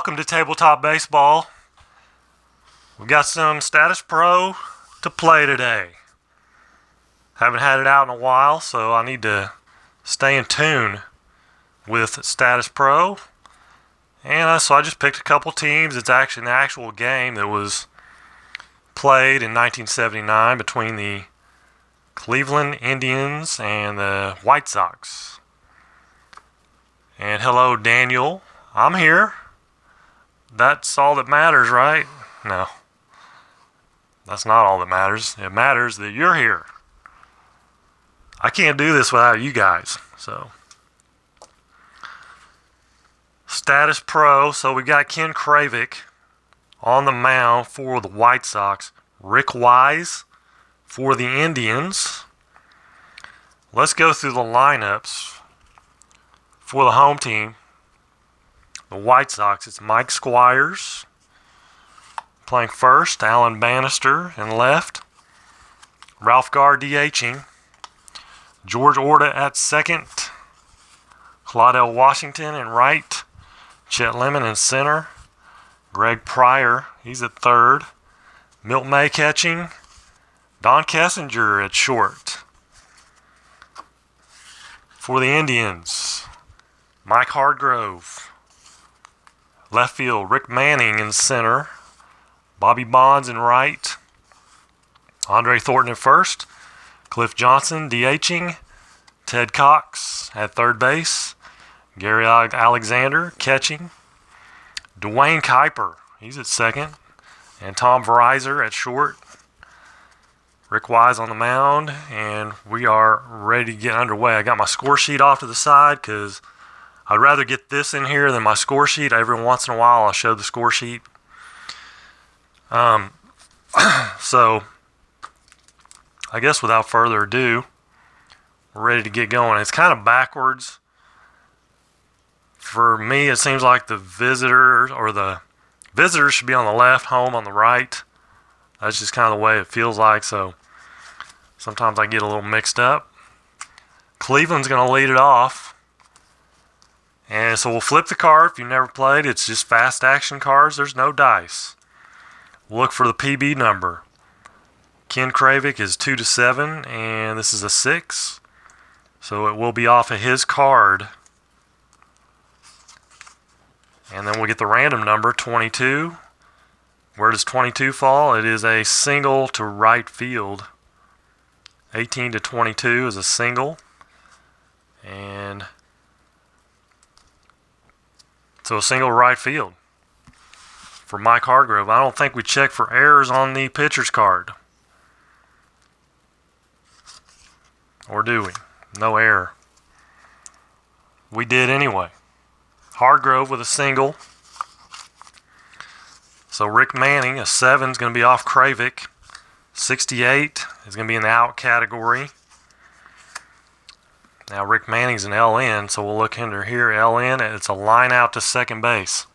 Welcome to Tabletop Baseball. We got some Statis Pro to play today. Haven't had it out in a while, so I need to stay in tune with Statis Pro. And so I just picked a couple teams. It's actually an actual game that was played in 1979 between the Cleveland Indians and the White Sox. And hello, Daniel. I'm here. That's all that matters, right? No. That's not all that matters. It matters that you're here. I can't do this without you guys. So, Statis Pro. So we got Ken Cravaack on the mound for the White Sox. Rick Wise for the Indians. Let's go through the lineups for the home team. The White Sox, it's Mike Squires playing first, Alan Bannister in left, Ralph Garr DHing, George Orta at second, Claudell Washington in right, Chet Lemon in center, Greg Pryor, he's at third, Milt May catching, Don Kessinger at short. For the Indians, Mike Hardgrove. Left field, Rick Manning in center, Bobby Bonds in right, Andre Thornton at first, Cliff Johnson DHing, Ted Cox at third base, Gary Alexander catching, Dwayne Kuiper, he's at second, and Tom Verizer at short. Rick Wise on the mound, and we are ready to get underway. I got my score sheet off to the side because I'd rather get this in here than my score sheet. Every once in a while, I'll show the score sheet. So, I guess without further ado, we're ready to get going. It's kind of backwards. For me, it seems like the visitors should be on the left, home on the right. That's just kind of the way it feels like, so sometimes I get a little mixed up. Cleveland's going to lead it off. And so we'll flip the card. If you've never played, it's just fast action cards. There's no dice. We'll look for the PB number. Ken Cravaack is 2-7, and this is a 6. So it will be off of his card. And then we'll get the random number, 22. Where does 22 fall? It is a single to right field. 18 to 22 is a single. And so a single right field for Mike Hargrove. I don't think we check for errors on the pitcher's card. Or do we? No error. We did anyway. Hargrove with a single. So Rick Manning, a 7 is going to be off Cravaack. 68 is going to be in the out category. Now Rick Manning's an LN, so we'll look under here, LN, and it's a line out to second base.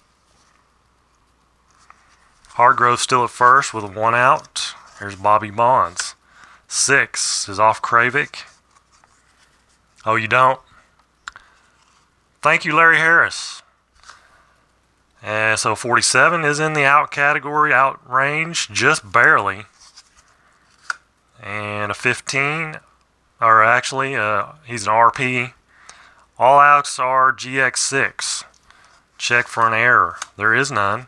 Hargrove still at first with a 1 out. Here's Bobby Bonds. 6 is off Cravaack. Oh, you don't? Thank you, Larry Harris. And so 47 is in the out category, out range, just barely. And a 15, or actually, he's an RP. All outs are GX6. Check for an error. There is none.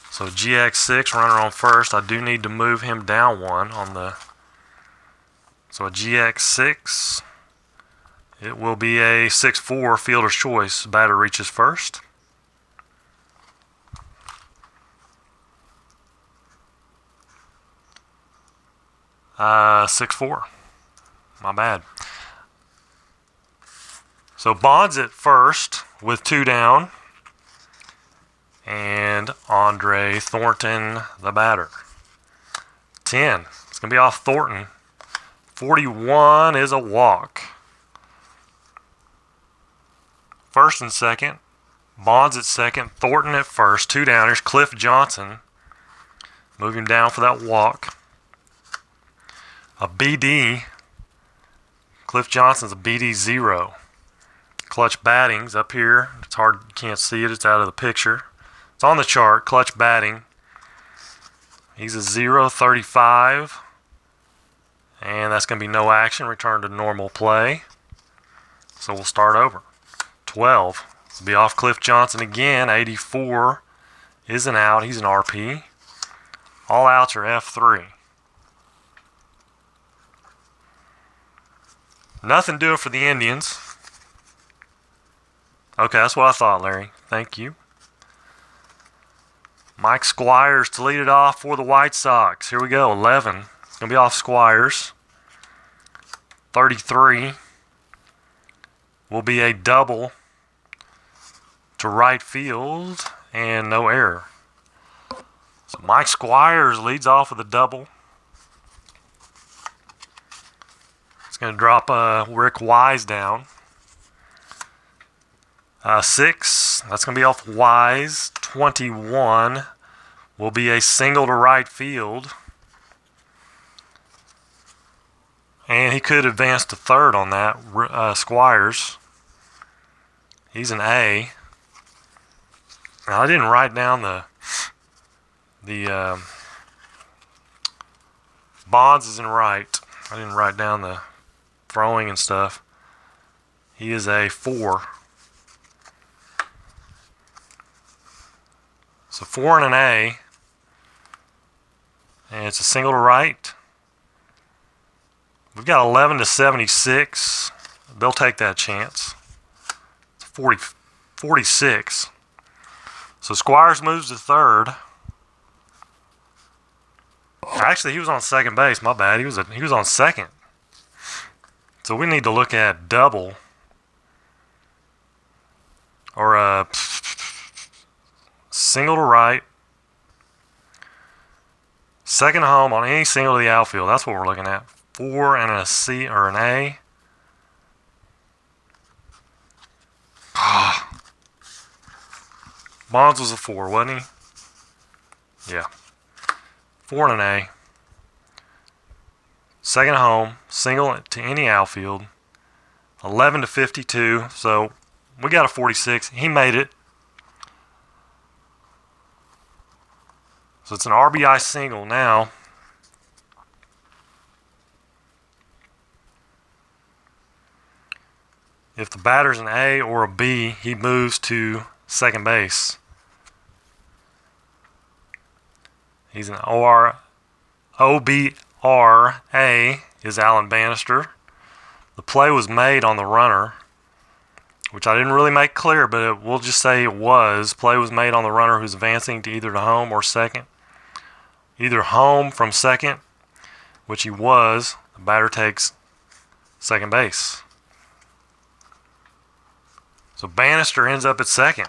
So GX6, runner on first. I do need to move him down one on the. So a GX6. It will be a 6-4 fielder's choice. Batter reaches first. Uh, 6-4. My bad. So Bonds at first with 2 down. And Andre Thornton, the batter. 10. It's going to be off Thornton. 41 is a walk. First and second. Bonds at second. Thornton at first. 2 down. Here's Cliff Johnson. Move him down for that walk. A BD. Cliff Johnson's a BD 0. Clutch batting's up here. It's hard, you can't see it. It's out of the picture. It's on the chart. Clutch batting. He's a 0-35. And that's going to be no action. Return to normal play. So we'll start over. 12. This will be off Cliff Johnson again. 84 is an out. He's an RP. All outs are F3. Nothing doing for the Indians. Okay, that's what I thought, Larry. Thank you. Mike Squires to lead it off for the White Sox. Here we go, 11. It's going to be off Squires. 33 will be a double to right field and no error. So Mike Squires leads off with a double. It's going to drop Rick Wise down. 6, that's going to be off Wise. 21 will be a single to right field. And he could advance to third on that, Squires. He's an A. Now, I didn't write down the Bonds is in right. I didn't write down the throwing and stuff. He is a 4. So 4 and an A. And it's a single to right. We've got 11 to 76. They'll take that chance. It's 46. So Squires moves to third. Actually, he was on second base. My bad. He was on second. So we need to look at double or a single to right. Second home on any single to the outfield. That's what we're looking at. 4 and a C or an A. Bonds was a 4, wasn't he? Yeah. 4 and an A. Second home, single to any outfield. 11 to 52. So we got a 46. He made it. So it's an RBI single now. If the batter's an A or a B, he moves to second base. He's an OBRA is Alan Bannister. The play was made on the runner, which I didn't really make clear, but we'll just say it was. Play was made on the runner who's advancing to either to home or second. Either home from second, which he was. The batter takes second base. So Bannister ends up at second.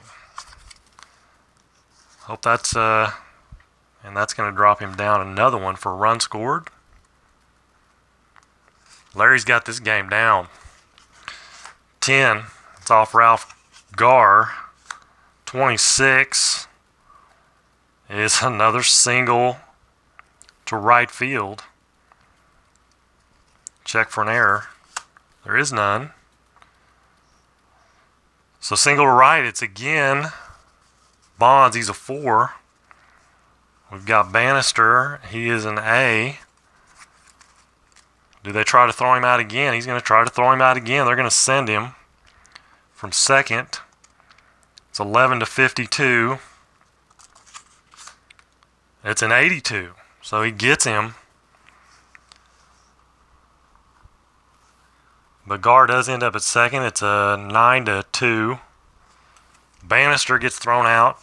Hope that's and that's going to drop him down another one for a run scored. Larry's got this game down. 10. It's off Ralph Garr. 26 is another single to right field. Check for an error. There is none. So single to right, it's again Bonds, he's a 4. We've got Bannister, he is an A. Do they try to throw him out again? He's going to try to throw him out again. They're going to send him from second. It's 11 to 52. It's an 82. So he gets him. But Garr does end up at second. It's a 9 to 2. Bannister gets thrown out.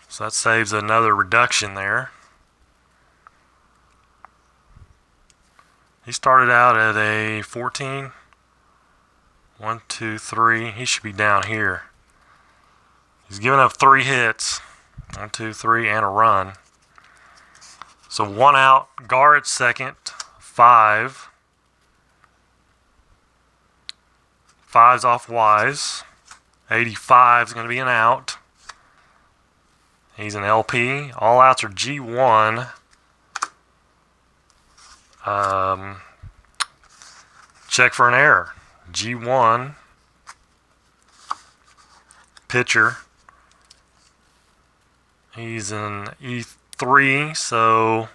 So that saves another reduction there. He started out at a 14. 1, 2, 3. He should be down here. He's given up 3 hits. 1, 2, 3, and a run. So 1 out. Garr at second. 5. 5's off Wise. 85 is going to be an out. He's an LP. All outs are G1. Check for an error. G1. Pitcher. He's in E3, so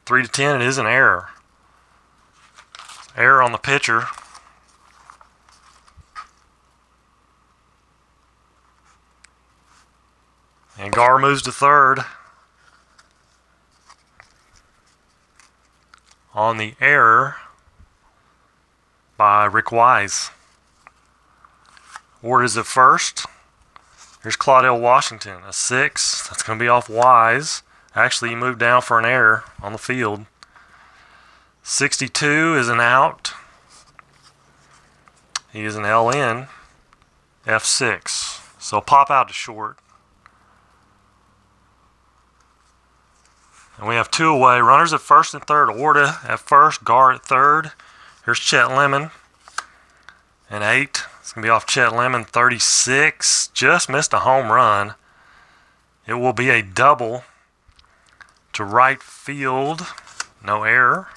3 to 10, it is an error. Error on the pitcher. And Gar moves to third on the error by Rick Wise. Ward is at first. Here's Claudell Washington, a 6. That's going to be off Wise. Actually, he moved down for an error on the field. 62 is an out. He is an LN, F6. So pop out to short. And we have 2 away. Runners at first and third. Orta at first, Gar at third. Here's Chet Lemon, an 8. It's going to be off Chet Lemon, 36. Just missed a home run. It will be a double to right field. No error.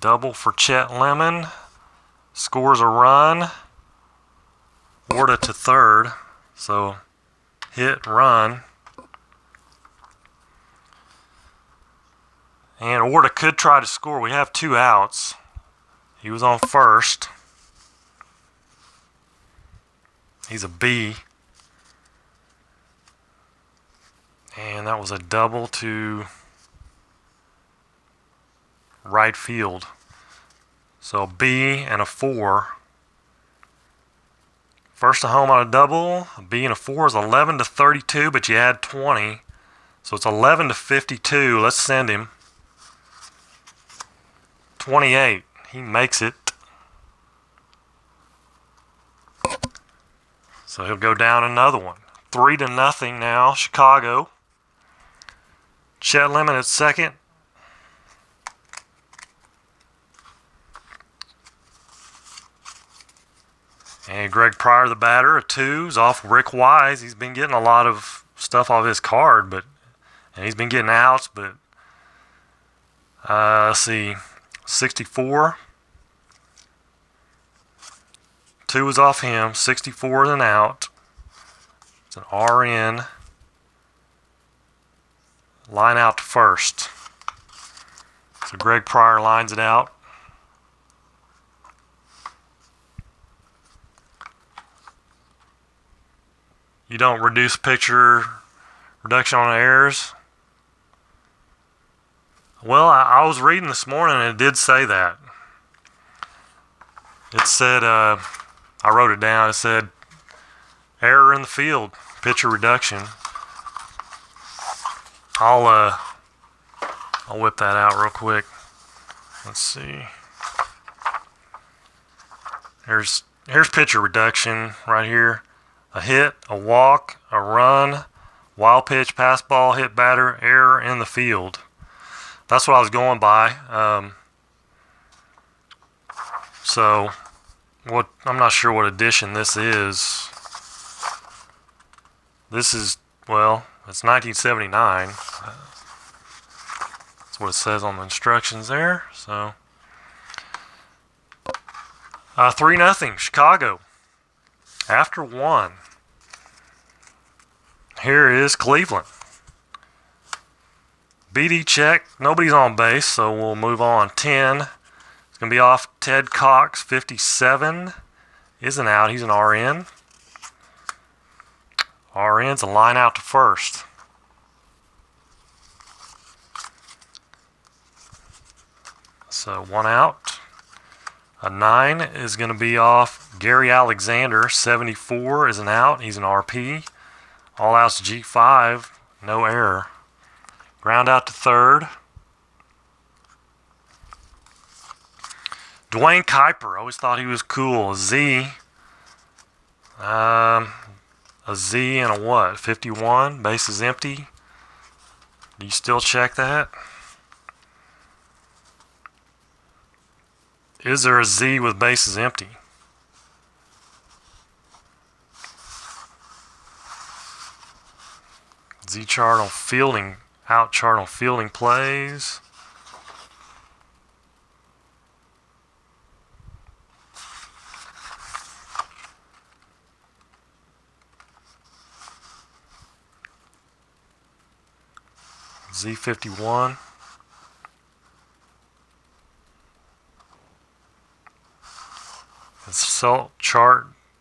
Double for Chet Lemon. Scores a run. Orta to third. So hit, run. And Orta could try to score. We have 2 outs. He was on first. He's a B. And that was a double to right field. So B and a 4. First to home on a double. A B and a 4 is 11 to 32, but you add 20. So it's 11 to 52. Let's send him. 28. He makes it. So he'll go down another one. 3 to nothing now, Chicago. Chet Lemon at second. And Greg Pryor, the batter, a 2 is off Rick Wise. He's been getting a lot of stuff off his card, and he's been getting outs, but let's see. 64. 2 is off him. 64 is an out. It's an RN. Line out to first. So Greg Pryor lines it out. You don't reduce pitcher reduction on errors. Well, I was reading this morning and it did say that. It said, I wrote it down, it said, error in the field, pitcher reduction. I'll whip that out real quick. Let's see. Here's pitcher reduction right here. A hit, a walk, a run, wild pitch, pass ball, hit batter, error in the field. That's what I was going by. So, I'm not sure what edition this is. This is, well, it's 1979. That's what it says on the instructions there. So, 3-0, Chicago. After 1. Here is Cleveland. BD check. Nobody's on base, so we'll move on. 10. It's going to be off Ted Cox. 57 isn't out. He's an RN. RN's a line out to first. So 1 out. A 9 is going to be off Gary Alexander. 74 is an out. He's an RP. All outs G5. No error. Ground out to third. Dwayne Kuiper. Always thought he was cool. A Z. A Z and a what? 51. Base is empty. Do you still check that? Is there a Z with bases empty? Z chart on fielding, out chart on fielding plays. Z51.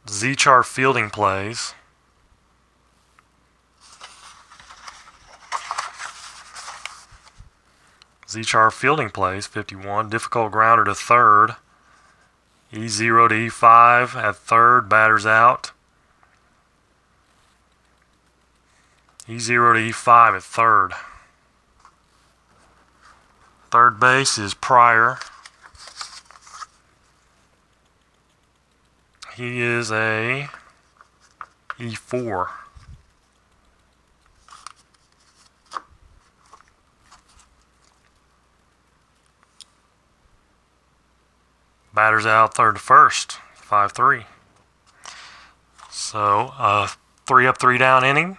Z-chart fielding plays. Z-chart fielding plays, 51. Difficult grounder to third. E0 to E5 at third, batters out. E0 to E5 at third. Third base is Pryor. He is a E4. Batters out third to first, 5-3. So, 3 up, 3 down inning.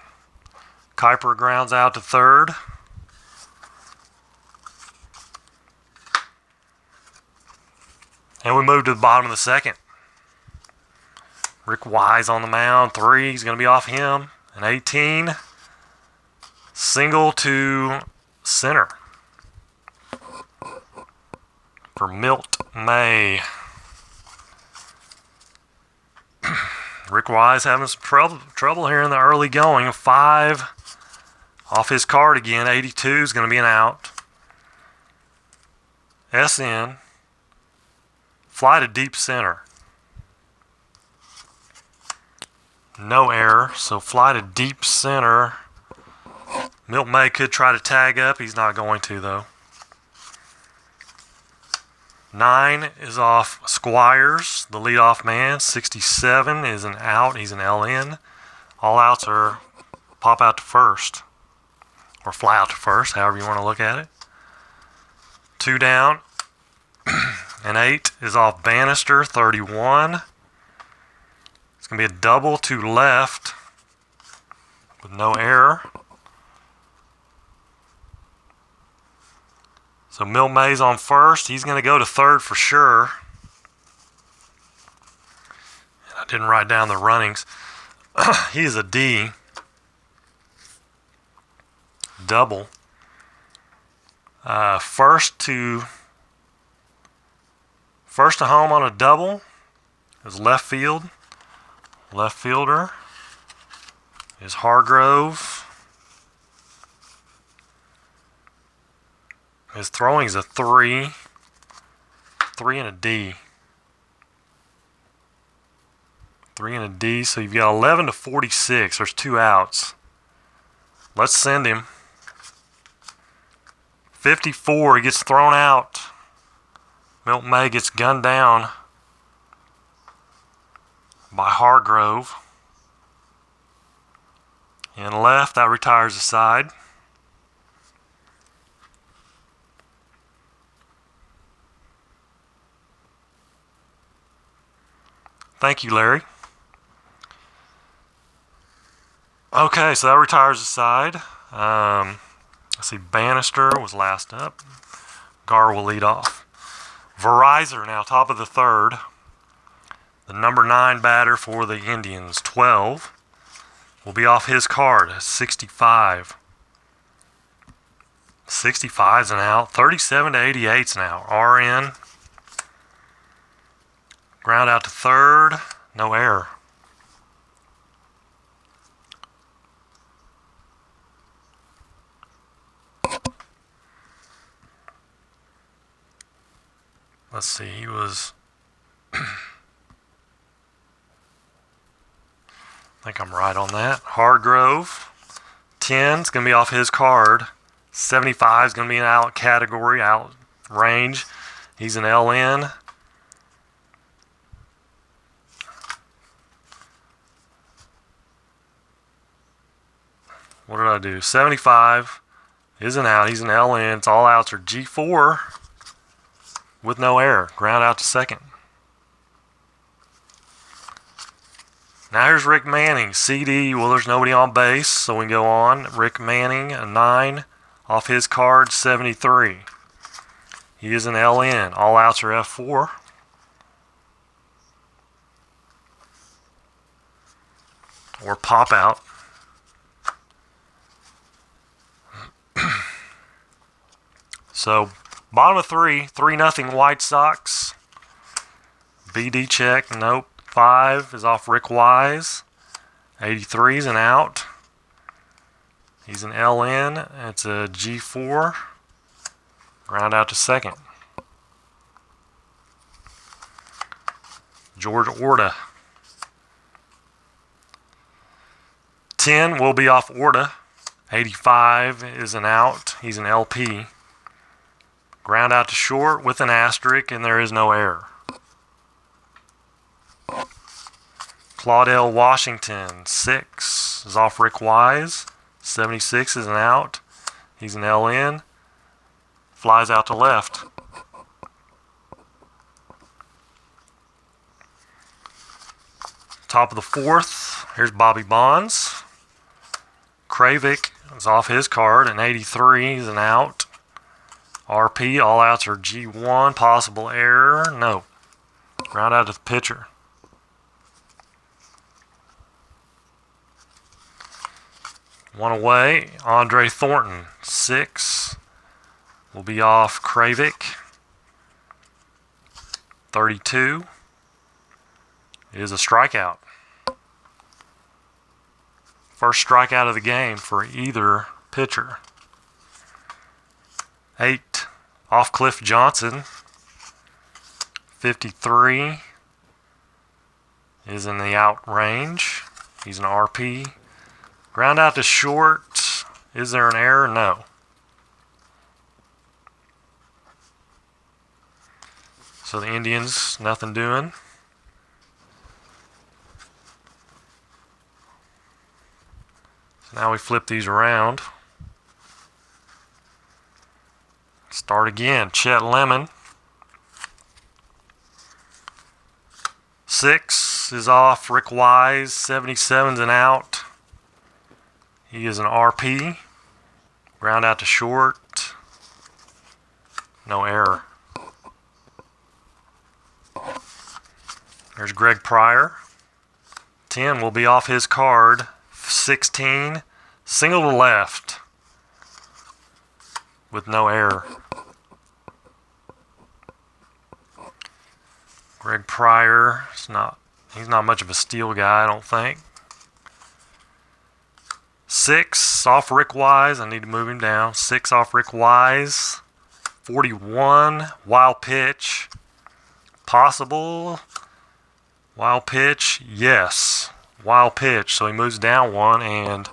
Kuiper grounds out to third. And we move to the bottom of the second. Rick Wise on the mound, 3. He's going to be off him. An 18. Single to center for Milt May. Rick Wise having some trouble here in the early going. 5 off his card again. 82 is going to be an out. SN. Fly to deep center. No error, so fly to deep center. Milt May could try to tag up. He's not going to, though. 9 is off Squires, the leadoff man. 67 is an out. He's an LN. All outs are pop out to first. Or fly out to first, however you want to look at it. 2 down. And 8 is off Bannister, 31. It's going to be a double to left with no error. So Milt May's on first. He's going to go to third for sure. I didn't write down the runnings. He is a D. Double. First to home on a double is left field. Left fielder is Hargrove. His throwing is a 3. 3 and a D. 3 and a D, so you've got 11 to 46. There's 2 outs. Let's send him. 54, he gets thrown out. Milt May gets gunned down by Hargrove. In left, that retires the side. Thank you, Larry. Okay, so that retires the side. Let's see, Bannister was last up. Gar will lead off. Verizon now, top of the third. The number 9 batter for the Indians, 12. Will be off his card, 65. 65's an out. 37 to 88's now. RN. Ground out to third. No error. Let's see, he was... I think I'm right on that. Hargrove, 10 is going to be off his card. 75 is going to be an out category, out range. He's an LN. What did I do? 75 is an out. He's an LN. It's all outs are G4 with no error. Ground out to second. Now here's Rick Manning, CD. Well, there's nobody on base, so we can go on. Rick Manning, a 9, off his card, 73. He is an LN. All outs are F4. Or pop out. So, bottom of 3-0 White Sox. BD check, nope. 5 is off Rick Wise. 83 is an out. He's an LN. It's a G4. Ground out to second. George Orta. 10 will be off Orta. 85 is an out. He's an LP. Ground out to short with an asterisk, and there is no error. Claudell Washington, 6 is off Rick Wise. 76 is an out. He's an LN. Flies out to left. Top of the 4th, here's Bobby Bonds. Cravaack is off his card, and 83 is an out. RP, all outs are G1. Possible error, no. Ground out to the pitcher. One away, Andre Thornton, 6 will be off Cravaack. 32 is a strikeout. First strikeout of the game for either pitcher. 8 off Cliff Johnson. 53 is in the out range. He's an RP. Ground out to short. Is there an error? No. So the Indians, nothing doing. So now we flip these around. Start again. Chet Lemon. 6 is off Rick Wise. 77's an out. He is an RP. Ground out to short. No error. There's Greg Pryor. 10 will be off his card. 16, single to left with no error. Greg Pryor, he's not much of a steal guy, I don't think. 6 off Rick Wise. I need to move him down. 6 off Rick Wise. 41, wild pitch. Possible. Wild pitch, yes. Wild pitch. So he moves down 1, and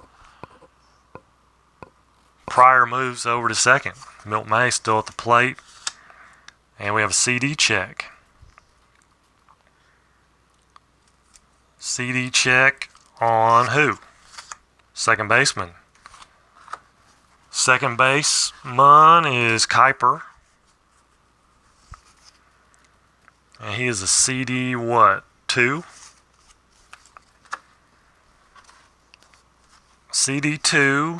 Pryor moves over to second. Milt May still at the plate. And we have a CD check. CD check on who? Second baseman. Second baseman is Kuiper. And he is a CD what? 2? CD 2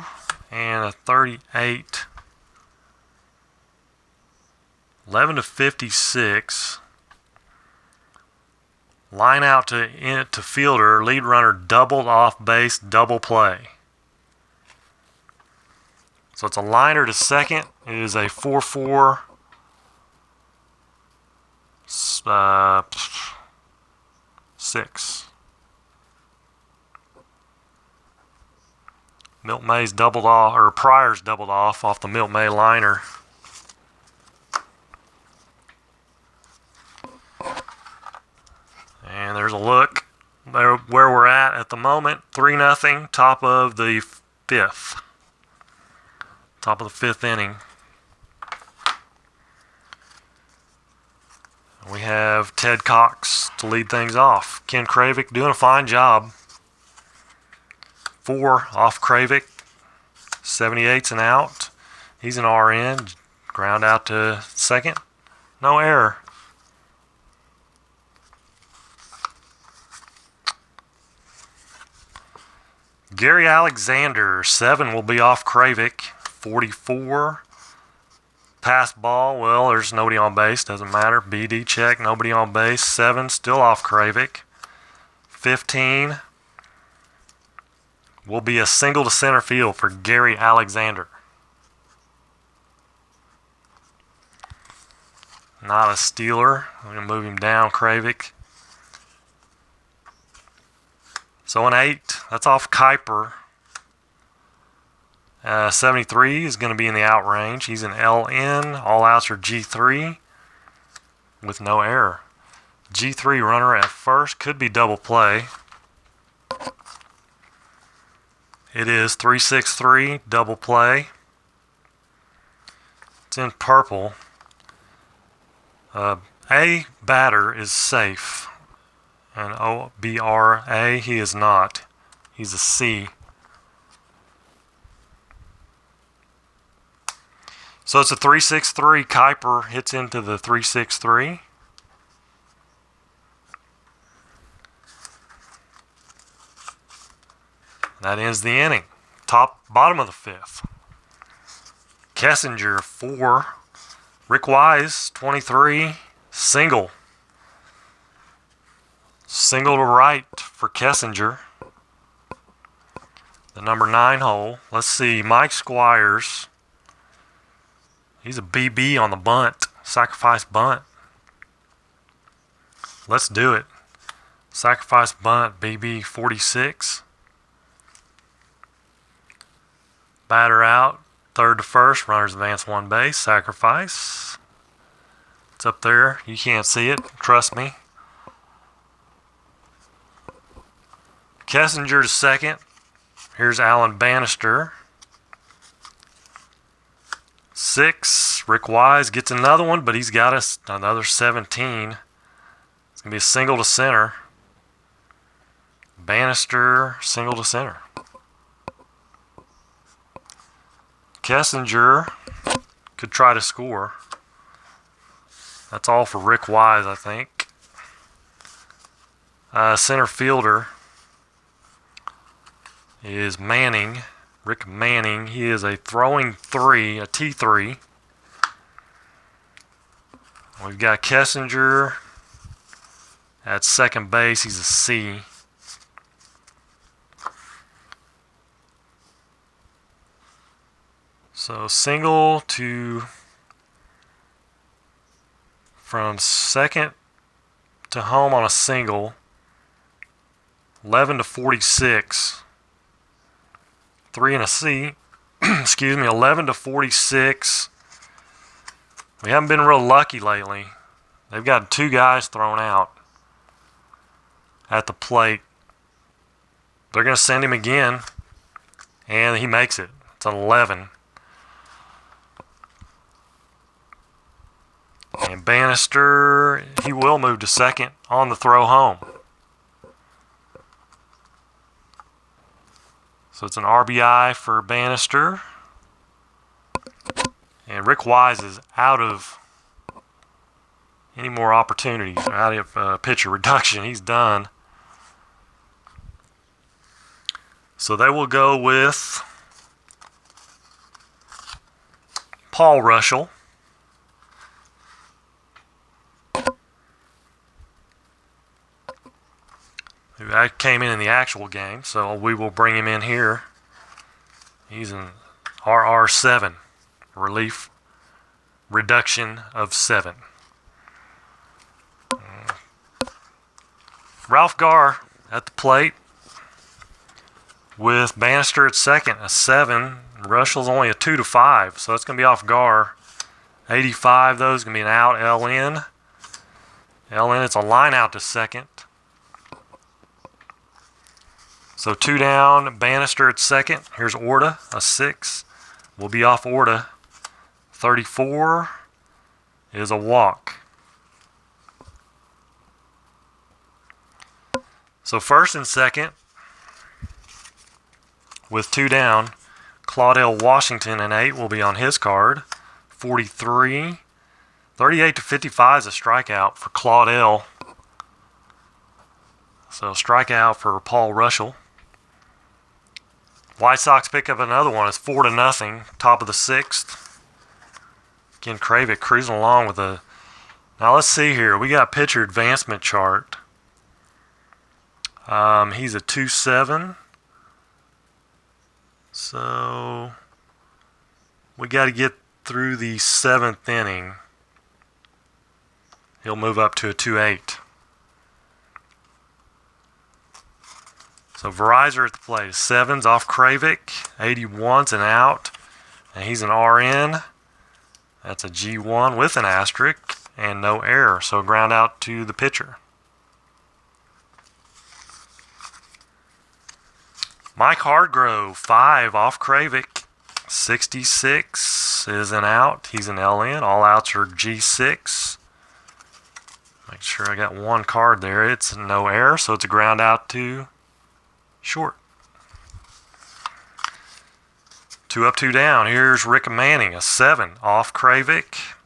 and a 38. 11 to 56. Line out to fielder, lead runner doubled off base, double play. So it's a liner to second. It is a 4-4 6. Milt May's doubled off, or Pryor's doubled off the Milt May liner. And there's a look there where we're at the moment. 3-0, top of the 5th. Top of the 5th inning. We have Ted Cox to lead things off. Ken Cravaack doing a fine job. 4 off Cravaack. 78's an out. He's an RN. Ground out to second. No error. Gary Alexander, 7 will be off Cravaack. 44. Pass ball, well, there's nobody on base, doesn't matter. BD check, nobody on base. 7 still off Cravaack. 15 will be a single to center field for Gary Alexander. Not a stealer. I'm going to move him down, Cravaack. So an 8. That's off Kuiper. 73 is going to be in the out range. He's an LN. All outs are G3 with no error. G3 runner at first. Could be double play. It is 3-6-3 double play. It's in purple. A batter is safe. And OBRA, he is not. He's a C. So it's a 3-6-3. Kuiper hits into the 3-6-3. That ends the inning. Bottom of the 5th. Kessinger, 4. Rick Wise, 23. Single. Single to right for Kessinger. The number 9 hole. Let's see. Mike Squires. He's a BB on the bunt. Sacrifice bunt. Let's do it. Sacrifice bunt, BB 46. Batter out. Third to first. Runners advance 1 base. Sacrifice. It's up there. You can't see it. Trust me. Kessinger to second. Here's Alan Bannister. 6. Rick Wise gets another one, but he's got us another 17. It's going to be a single to center. Bannister, single to center. Kessinger could try to score. That's all for Rick Wise, I think. Center fielder is Manning. Rick Manning. He is a throwing 3, a T3. We've got Kessinger at second base. He's a C. So single to from second to home on a single. 11 to 46. 3 and a C. Excuse me, 11 to 46. We haven't been real lucky lately. They've got 2 guys thrown out at the plate. They're going to send him again, and he makes it. It's an 11. And Bannister, he will move to second on the throw home. So it's an RBI for Bannister. And Rick Wise is out of any more opportunities, out of pitcher reduction. He's done. So they will go with Paul Russell. Who came in the actual game, so we will bring him in here. He's an RR7, relief reduction of 7. Ralph Garr at the plate with Bannister at second, a 7. Russell's only a 2 to 5, so it's going to be off Garr. 85, though, is going to be an out. LN. It's a line out to second. So 2 down, Bannister at second. Here's Orta, a 6. We'll be off Orta. 34 is a walk. So first and second, with 2 down, Claudell Washington and 8 will be on his card. 43. 38 to 55 is a strikeout for Claudell. So strikeout for Paul Russell. White Sox pick up another one. It's 4-0, top of the 6th. Again, Cravaack cruising along with a... Now let's see here. We got pitcher advancement chart. He's a 2-7. So we got to get through the 7th inning. he'll move up to a 2-8. So Verizor at the plate. 7's off Cravaack. 81's an out. And he's an RN. That's a G1 with an asterisk and no error. So ground out to the pitcher. Mike Hardgrove, 5 off Cravaack. 66 is an out. He's an LN. All outs are G6. Make sure I got one card there. It's no error, so it's a ground out to short. 2 up, 2 down. Here's Rick Manning, a 7 off Cravaack.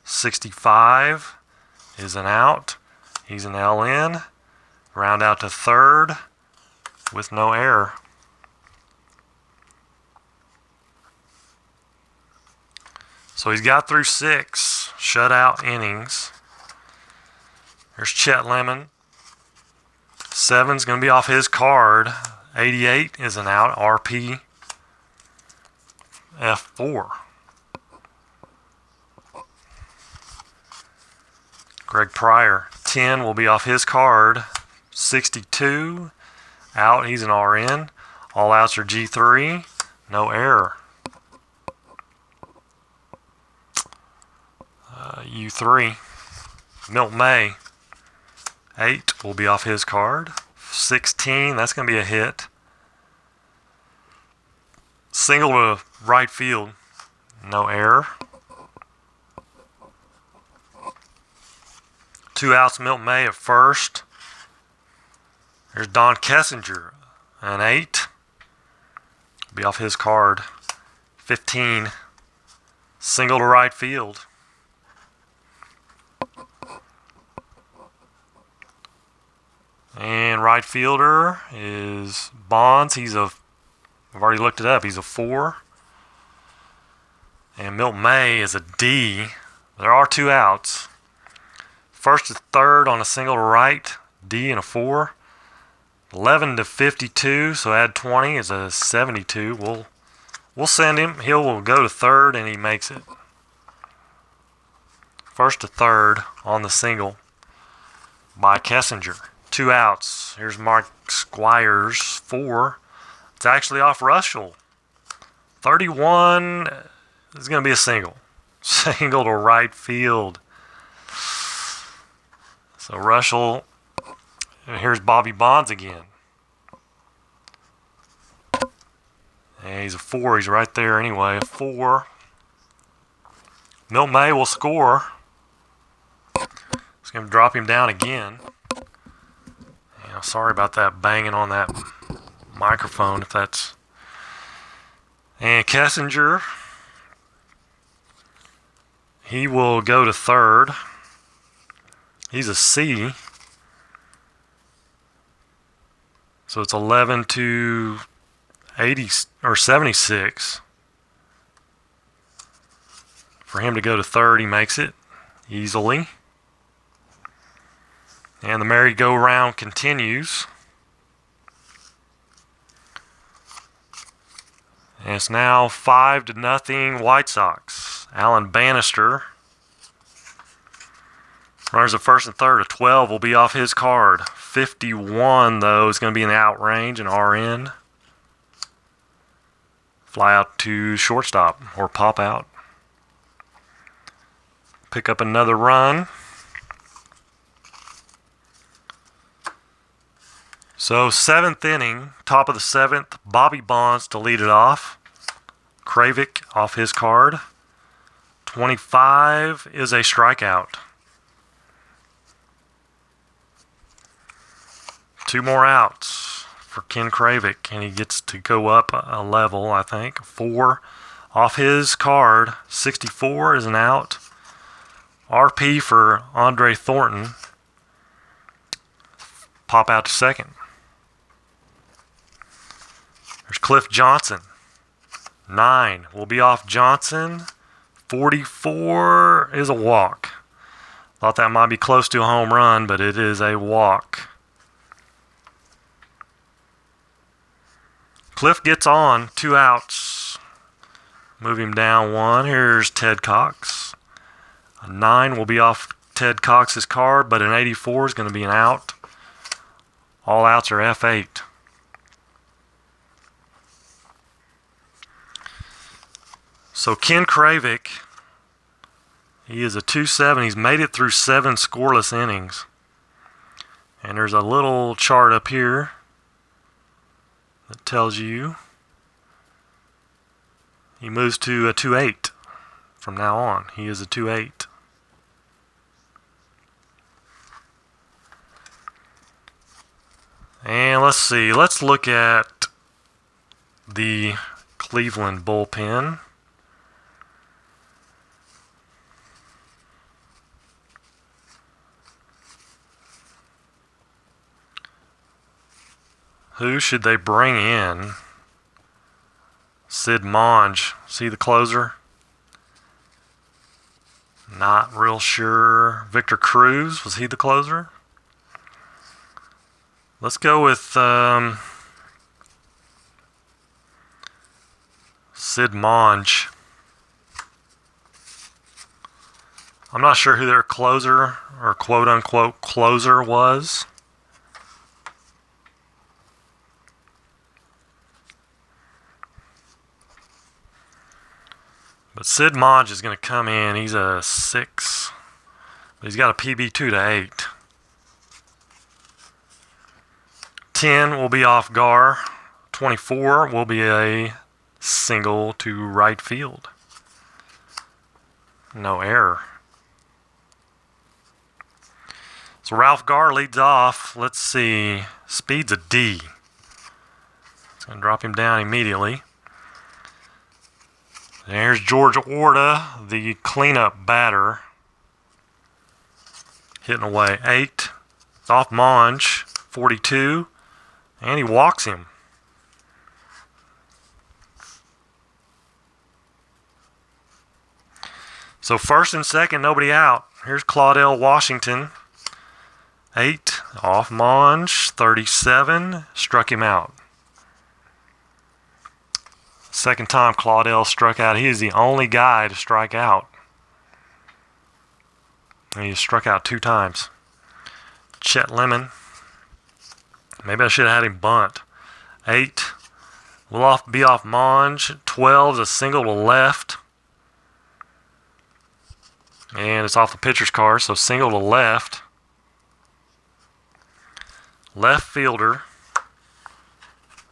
65 is an out. He's an LN. Ground out to third with no error. So he's got through 6 shutout innings. There's Chet Lemon. 7's going to be off his card. 88 is an out. RP F4. Greg Pryor. 10 will be off his card. 62 out. He's an RN. All outs are G3. No error. U3. Milt May. 8 will be off his card. 16, that's going to be a hit. Single to right field. No error. 2 outs, Milt May at first. There's Don Kessinger. An 8. Be off his card. 15. Single to right field. And right fielder is Bonds. I've already looked it up. He's a 4. And Milt May is a D. There are 2 outs. First to third on a single to right. D and a 4. 11 to 52, so add 20 is a 72. We'll send him. He'll go to third and he makes it. First to third on the single by Kessinger. 2 outs. Here's Mark Squires, 4. It's actually off Russell. 31 is going to be a single. Single to right field. So Russell, here's Bobby Bonds again. And he's a 4. He's right there anyway. A 4. Milt May will score. It's going to drop him down again. Sorry about that banging on that microphone if that's... And Kessinger, he will go to third. He's a C. So it's 11 to 80 or 76. For him to go to third, he makes it easily. And the merry-go-round continues. And it's now 5-0 White Sox. Alan Bannister. Runners at first and third. A 12 will be off his card. 51, though, is going to be in the out range, an RN. Fly out to shortstop or pop out. Pick up another run. So 7th inning, top of the 7th, Bobby Bonds to lead it off. Cravaack off his card. 25 is a strikeout. 2 more outs for Ken Cravaack, and he gets to go up a level, I think. 4 off his card. 64 is an out. RP for Andre Thornton. Pop out to second. There's Cliff Johnson. 9 will be off Johnson. 44 is a walk. Thought that might be close to a home run, but it is a walk. Cliff gets on. 2 outs. Move him down 1. Here's Ted Cox. A 9 will be off Ted Cox's card, but an 84 is going to be an out. All outs are F8. So Ken Cravaack, he is a 2-7. He's made it through 7 scoreless innings. And there's a little chart up here that tells you he moves to a 2-8 from now on. He is a 2-8. And let's see. Let's look at the Cleveland bullpen. Who should they bring in? Sid Monge. See the closer? Not real sure. Victor Cruz, was he the closer? Let's go with Sid Monge. I'm not sure who their closer or quote-unquote closer was. But Sid Monge is going to come in. He's a 6. But he's got a PB 2-8. 10 will be off Gar. 24 will be a single to right field. No error. So Ralph Gar leads off. Let's see. Speed's a D. It's going to drop him down immediately. There's George Orta, the cleanup batter. Hitting away. 8. It's off Monge. 42. And he walks him. So first and second, nobody out. Here's Claudell Washington. 8. Off Monge. 37. Struck him out. Second time Claudell struck out. He is the only guy to strike out. And he struck out 2 times. Chet Lemon. Maybe I should have had him bunt. 8. Will be off Monge. 12 is a single to left. And it's off the pitcher's card, so single to left. Left fielder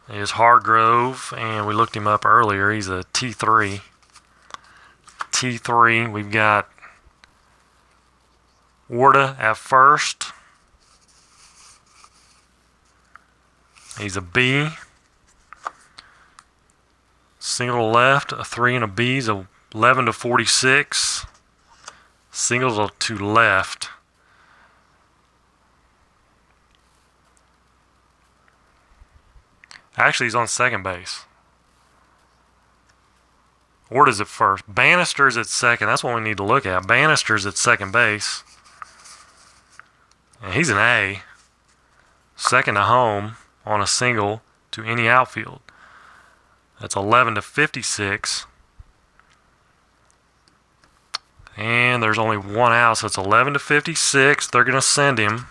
is Hargrove, and we looked him up earlier. He's a T3. T3, we've got Orta at first. He's a B. Single to left, a 3 and a B is a 11 to 46. Singles to left. Actually, he's on second base. Orta's at first. Bannister's at second. That's what we need to look at. Bannister's at second base. And he's an A. Second to home on a single to any outfield. That's 11 to 56. And there's only 1 out, so it's 11 to 56. They're going to send him.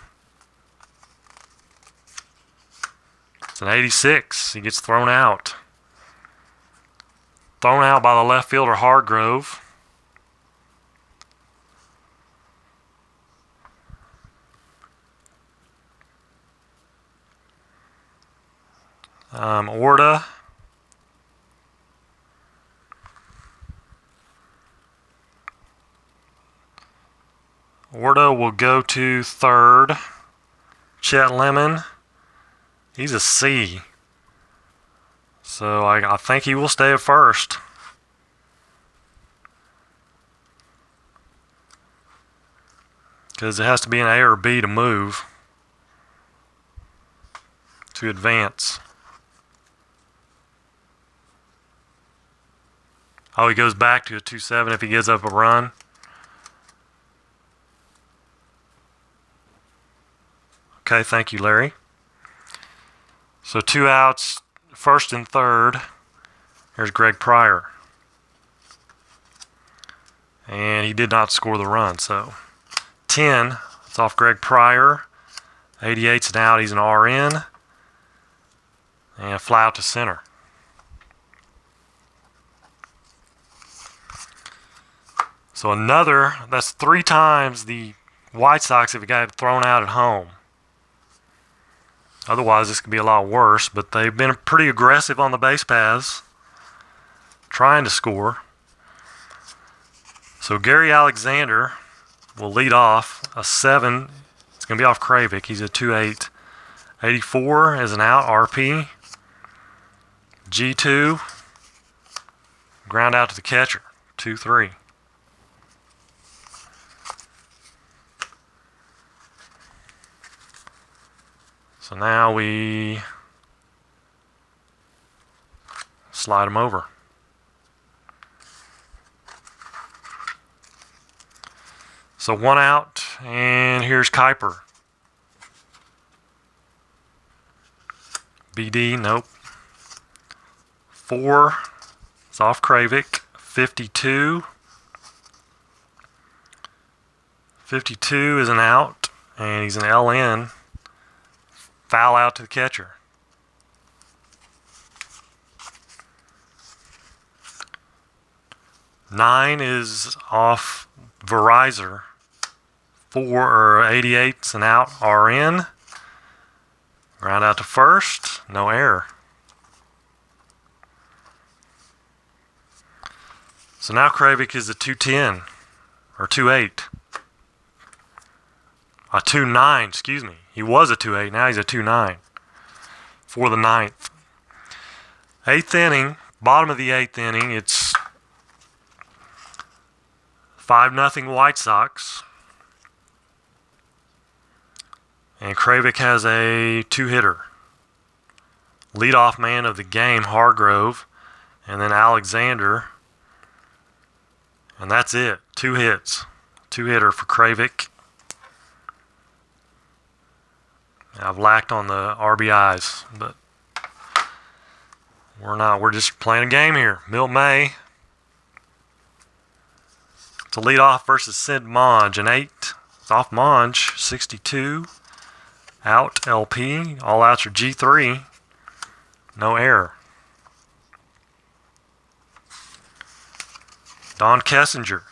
It's an 86. He gets thrown out. Thrown out by the left fielder Hargrove. Orta. Orta will go to third. Chet Lemon. He's a C. So I think he will stay at first. Because it has to be an A or B to move. To advance. Oh, he goes back to a 2-7 if he gives up a run. Okay, thank you, Larry. So 2 outs, first and third. Here's Greg Pryor. And he did not score the run, so 10. It's off Greg Pryor. 88's an out. He's an RN. And fly out to center. So that's 3 times the White Sox have got thrown out at home. Otherwise, this could be a lot worse, but they've been pretty aggressive on the base paths, trying to score. So Gary Alexander will lead off a 7. It's going to be off Cravaack. He's a 2-8. 84 is an out, RP. G2, ground out to the catcher, 2-3. So now we slide him over. So 1 out, and here's Kuiper. BD, nope. 4, it's off Cravaack. 52. 52 is an out, and he's an LN. Foul out to the catcher. 9 is off Verizon. 88's an out, RN. Ground out to first, no error. So now Cravaack is a 2-10, or 2-8. A 2-9, excuse me. He was a 2-8, now he's a 2-9 for the 9th. 8th inning, bottom of the 8th inning, it's 5-0 White Sox. And Cravaack has a 2-hitter. Leadoff man of the game, Hargrove, and then Alexander. And that's it. 2 hits. 2-hitter for Cravaack. I've lacked on the RBIs, but we're not. We're just playing a game here. Milt May to lead off versus Sid Monge. An 8. It's off Monge. 62. Out LP. All outs are G3. No error. Don Kessinger.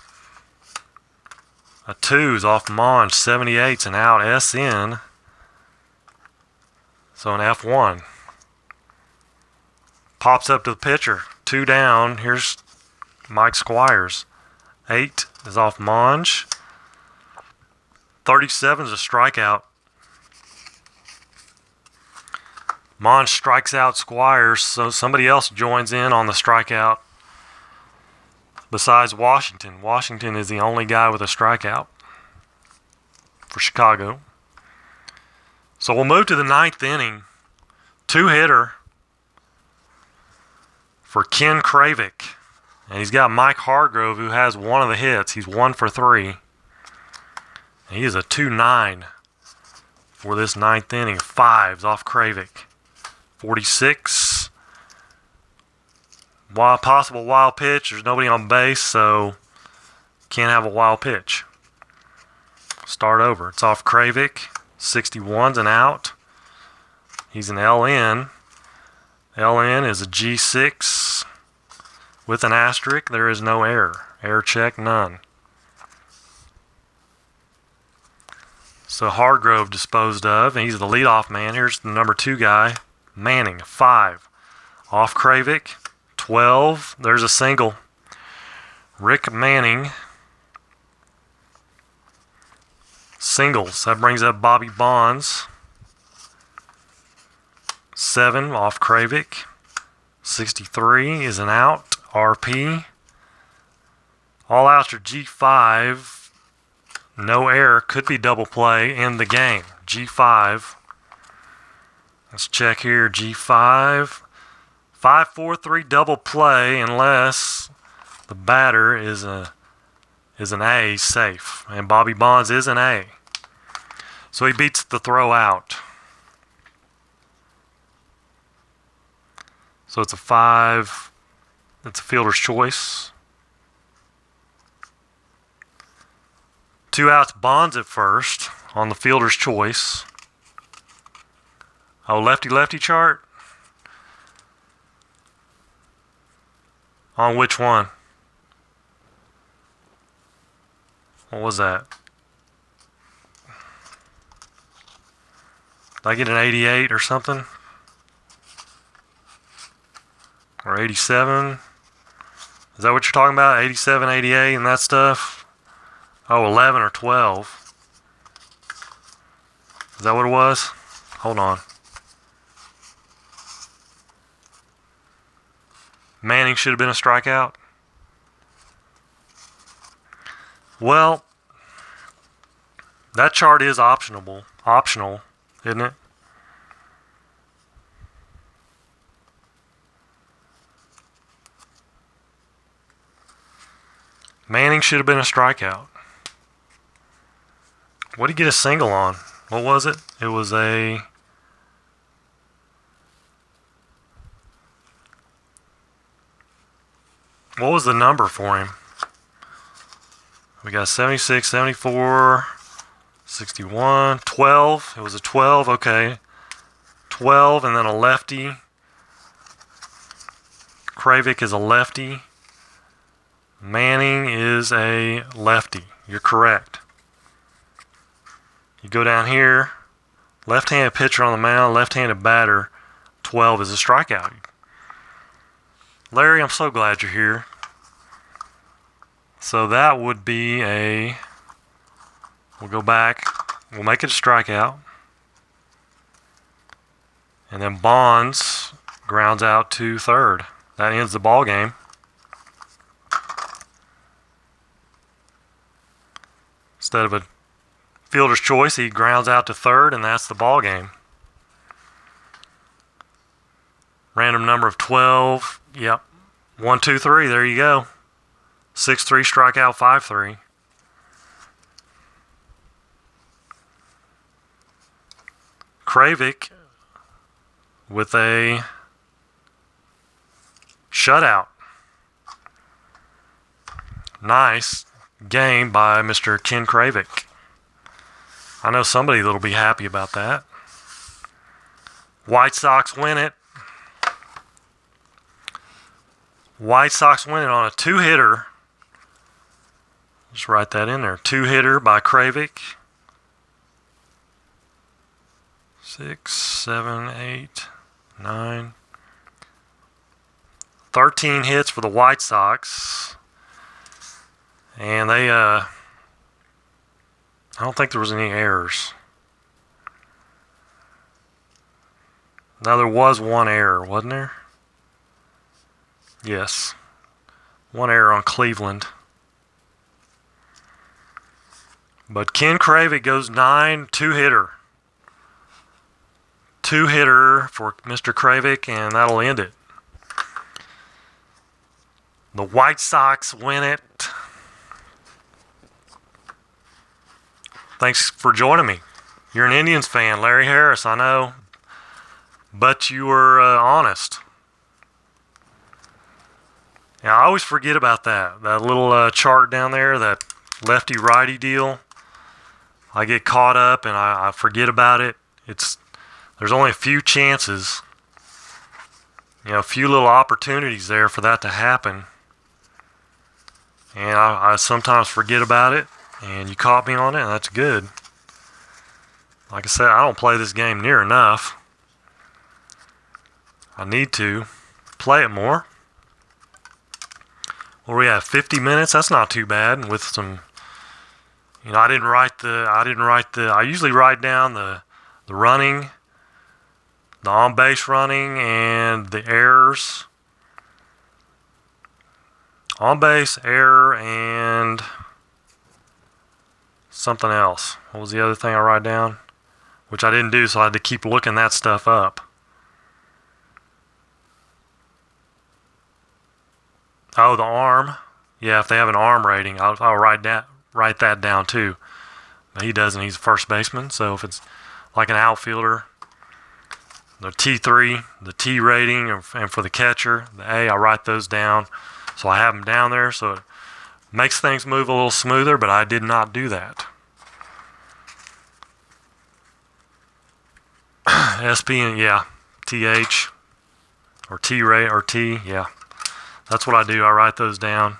A 2's off Monge. 78's an out SN. So an F1. Pops up to the pitcher. 2 down. Here's Mike Squires. 8 is off Monge. 37 is a strikeout. Monge strikes out Squires, so somebody else joins in on the strikeout besides Washington. Washington is the only guy with a strikeout for Chicago. So we'll move to the 9th inning. 2-hitter for Ken Cravaack. And he's got Mike Hargrove, who has one of the hits. He's 1 for 3. And he is a 2-9 for this 9th inning. 5's off Cravaack. 46. Possible wild pitch. There's nobody on base, so can't have a wild pitch. Start over. It's off Cravaack. 61's an out. He's an LN. LN is a G6 with an asterisk. There is no error. Error check, none. So Hargrove disposed of, and he's the leadoff man. Here's the number 2 guy, Manning, 5. Off Cravaack, 12. There's a single. Rick Manning. Singles. That brings up Bobby Bonds. 7 off Cravaack. 63 is an out. RP. All outs are G5. No error. Could be double play in the game. G5. Let's check here. G5. 5-4-3 double play unless the batter is an A safe. And Bobby Bonds is an A. So he beats the throw out. So it's a 5. It's a fielder's choice. 2 outs, Bonds at first on the fielder's choice. Oh, lefty-lefty chart? On which one? What was that? Did I get an 88 or something? Or 87? Is that what you're talking about? 87, 88 and that stuff? Oh, 11 or 12. Is that what it was? Hold on. Manning should have been a strikeout. Well, that chart is optional, isn't it? Manning should have been a strikeout. What did he get a single on? What was it? It was a... What was the number for him? We got 76, 74, 61, 12. It was a 12, okay. 12 and then a lefty. Cravaack is a lefty. Manning is a lefty. You're correct. You go down here. Left-handed pitcher on the mound, left-handed batter. 12 is a strikeout. Larry, I'm so glad you're here. So that would be a... We'll go back. We'll make it a strikeout. And then Bonds grounds out to third. That ends the ball game. Instead of a fielder's choice, he grounds out to third, and that's the ball game. Random number of 12. Yep. 1, 2, 3. There you go. 6-3 strikeout, 5-3. Cravaack with a shutout. Nice game by Mr. Ken Cravaack. I know somebody that'll be happy about that. White Sox win it. White Sox win it on a 2-hitter. Just write that in there. 2-hitter by Cravaack. 6, 7, 8, 9. 13 hits for the White Sox. And they, I don't think there was any errors. Now there was one error, wasn't there? Yes. One error on Cleveland. But Ken Cravaack goes 9, 2-hitter. 2-hitter for Mr. Cravaack, and that'll end it. The White Sox win it. Thanks for joining me. You're an Indians fan, Larry Harris, I know. But you were honest. Yeah, I always forget about that. That little chart down there, that lefty-righty deal. I get caught up and I forget about it. There's only a few chances, a few little opportunities there for that to happen. And I sometimes forget about it, and you caught me on it, and that's good. Like I said, I don't play this game near enough. I need to play it more. Well, we have 50 minutes. That's not too bad with some... I usually write down the running, the on-base running, and the errors. On-base, error, and something else. What was the other thing I write down? Which I didn't do, so I had to keep looking that stuff up. Oh, the arm. Yeah, if they have an arm rating, I'll write that down too. But he doesn't. He's a first baseman. So if it's like an outfielder, the T3, the T rating, and for the catcher, the A, I write those down. So I have them down there. So Makes things move a little smoother, but I did not do that. SP and yeah, TH or T-Ray or T, yeah. That's what I do. I write those down.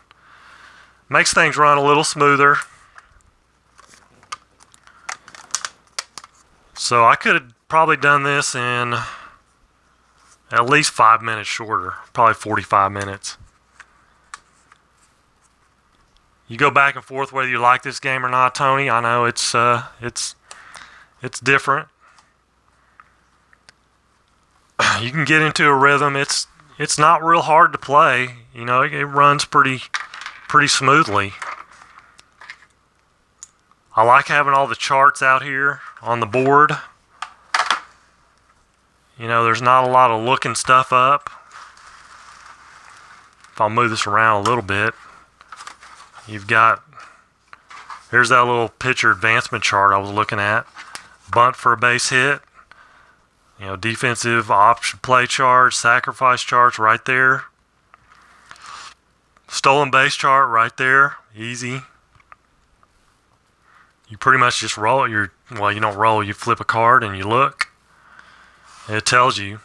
Makes things run a little smoother. So I could have probably done this in at least 5 minutes shorter, probably 45 minutes. You go back and forth whether you like this game or not, Tony. I know it's different. You can get into a rhythm. It's not real hard to play. You know, it runs pretty smoothly. I like having all the charts out here on the board. You know, there's not a lot of looking stuff up. If I'll move this around a little bit, you've got, here's that little pitcher advancement chart I was looking at. Bunt for a base hit. You know, defensive option play charts, sacrifice charts right there. Stolen base chart right there. Easy. You pretty much just roll you don't roll, you flip a card and you look. It tells you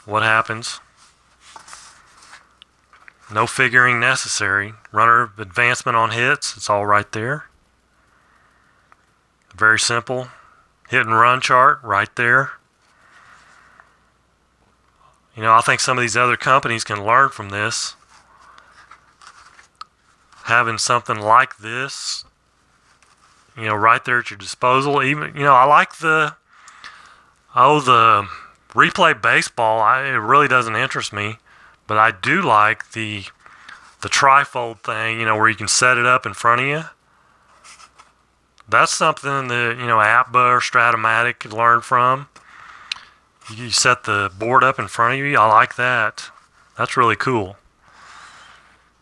what happens. No figuring necessary. Runner advancement on hits, it's all right there. Very simple. Hit and run chart right there. You know, I think some of these other companies can learn from this. Having something like this, you know, right there at your disposal. Even, you know, I like the replay baseball. It really doesn't interest me, but I do like the trifold thing, you know, where you can set it up in front of you. That's something that, you know, APBA or Stratomatic could learn from. You set the board up in front of you. I like that. That's really cool.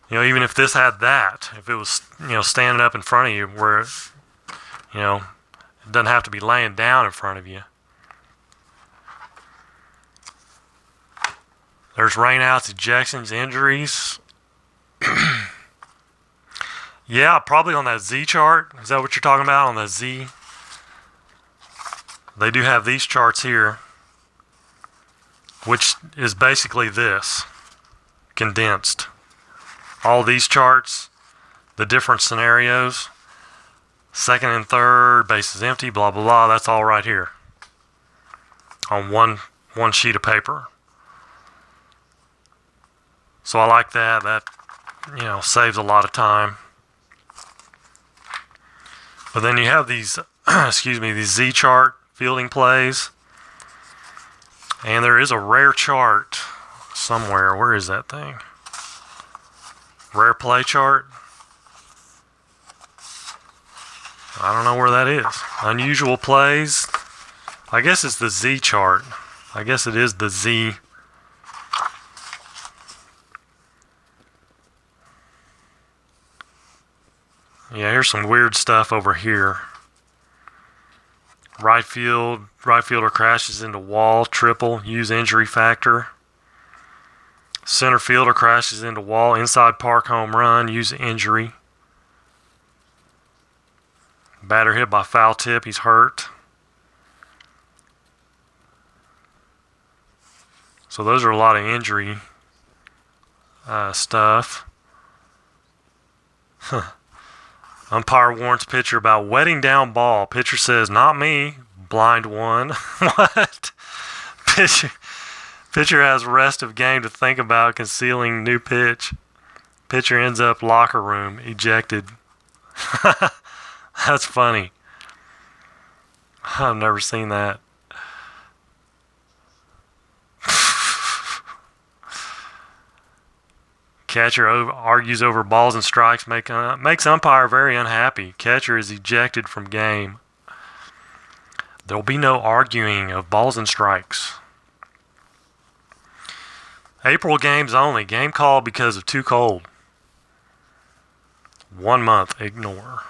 You know, even if this had that, if it was, you know, standing up in front of you where, you know, it doesn't have to be laying down in front of you. There's rainouts, ejections, injuries. Yeah, probably on that Z chart. Is that what you're talking about, on the Z? They do have these charts here, which is basically this, condensed. All these charts, the different scenarios, second and third, base is empty, blah, blah, blah. That's all right here on one sheet of paper. So I like that. That, you know, saves a lot of time. But then you have these, these Z chart fielding plays. And there is a rare chart somewhere. Where is that thing? Rare play chart. I don't know where that is. Unusual plays. I guess it's the Z chart. I guess it is the Z. Yeah, here's some weird stuff over here. Right fielder crashes into wall, triple, use injury factor. Center fielder crashes into wall, inside park home run, use injury. Batter hit by foul tip, he's hurt. So those are a lot of injury stuff. Umpire warns pitcher about wetting down ball. Pitcher says, "Not me, blind one." What? Pitcher has rest of game to think about concealing new pitch. Pitcher ends up locker room, ejected. That's funny. I've never seen that. Catcher argues over balls and strikes, makes umpire very unhappy. Catcher is ejected from game. There'll be no arguing of balls and strikes. April games only. Game called because of too cold. 1 month. Ignore.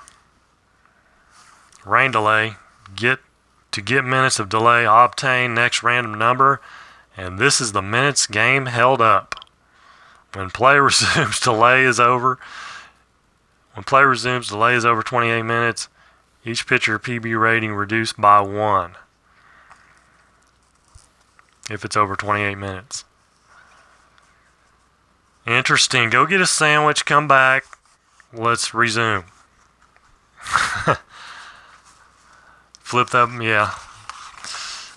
Rain delay. Get minutes of delay. Obtain next random number. And this is the minutes game held up. When play resumes, delay is over. When play resumes, delay is over 28 minutes. Each pitcher PB rating reduced by 1 if it's over 28 minutes. Interesting. Go get a sandwich, come back. Let's resume. Flip that, yeah.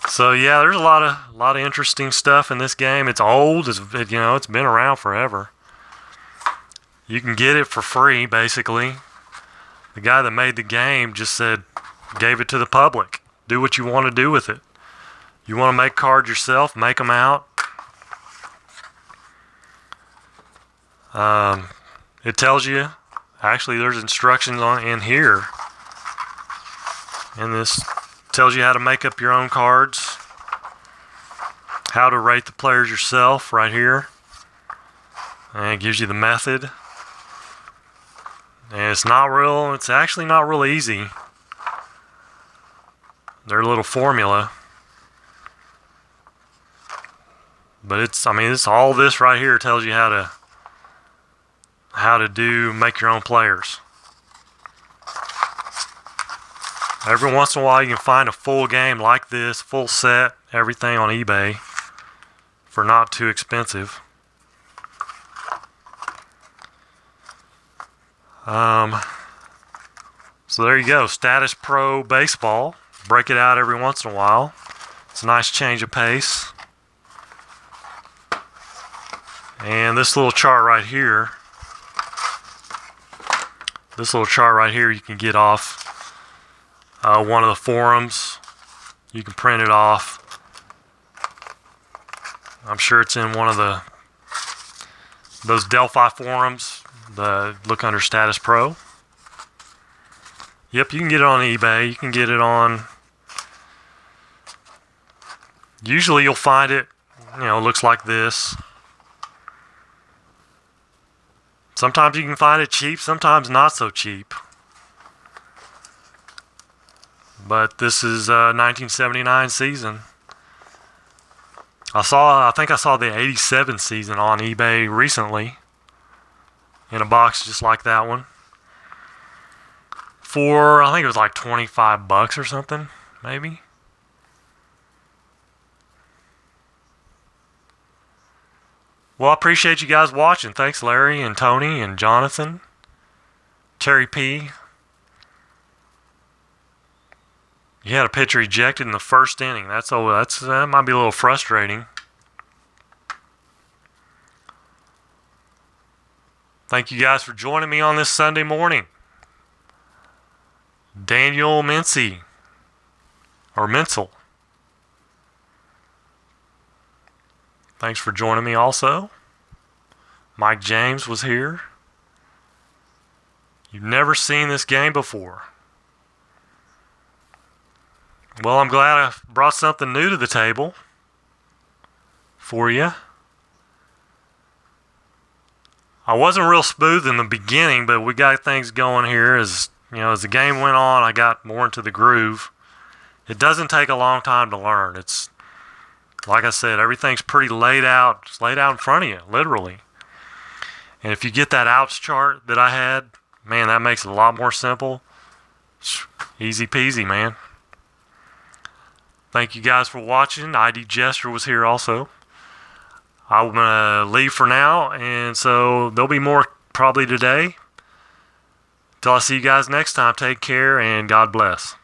So yeah, there's a lot of interesting stuff in this game. It's old, it's been around forever. You can get it for free, basically. The guy that made the game just gave it to the public. Do what you want to do with it. You want to make cards yourself, make them out. It tells you, actually there's instructions in here. And this tells you how to make up your own cards. How to rate the players yourself right here. And it gives you the method. And it's actually not real easy. Their little formula. But it's all this right here tells you how to make your own players. Every once in a while you can find a full game like this, full set, everything on eBay for not too expensive. So there you go, Statis Pro Baseball. Break it out every once in a while. It's a nice change of pace. And this little chart right here you can get off one of the forums. You can print it off. I'm sure it's in one of those Delphi forums. Look under Statis Pro. Yep, you can get it on eBay. You can get it on. Usually you'll find it, looks like this. Sometimes you can find it cheap, sometimes not so cheap. But this is 1979 season. I think I saw the 87 season on eBay recently. In a box just like that one. For, I think it was like $25 or something, maybe. Well, I appreciate you guys watching. Thanks, Larry and Tony and Jonathan. Terry P. You had a pitcher ejected in the first inning. That might be a little frustrating. Thank you guys for joining me on this Sunday morning. Daniel Mincy, or Menzel. Thanks for joining me also. Mike James was here. You've never seen this game before. Well, I'm glad I brought something new to the table for you. I wasn't real smooth in the beginning, but we got things going here. As the game went on, I got more into the groove. It doesn't take a long time to learn. It's, like I said, everything's pretty laid out. It's laid out in front of you, literally. And if you get that outs chart that I had, man, that makes it a lot more simple. Easy peasy, man. Thank you guys for watching. ID Jester was here also. I'm going to leave for now, and so there'll be more probably today. Till I see you guys next time, take care, and God bless.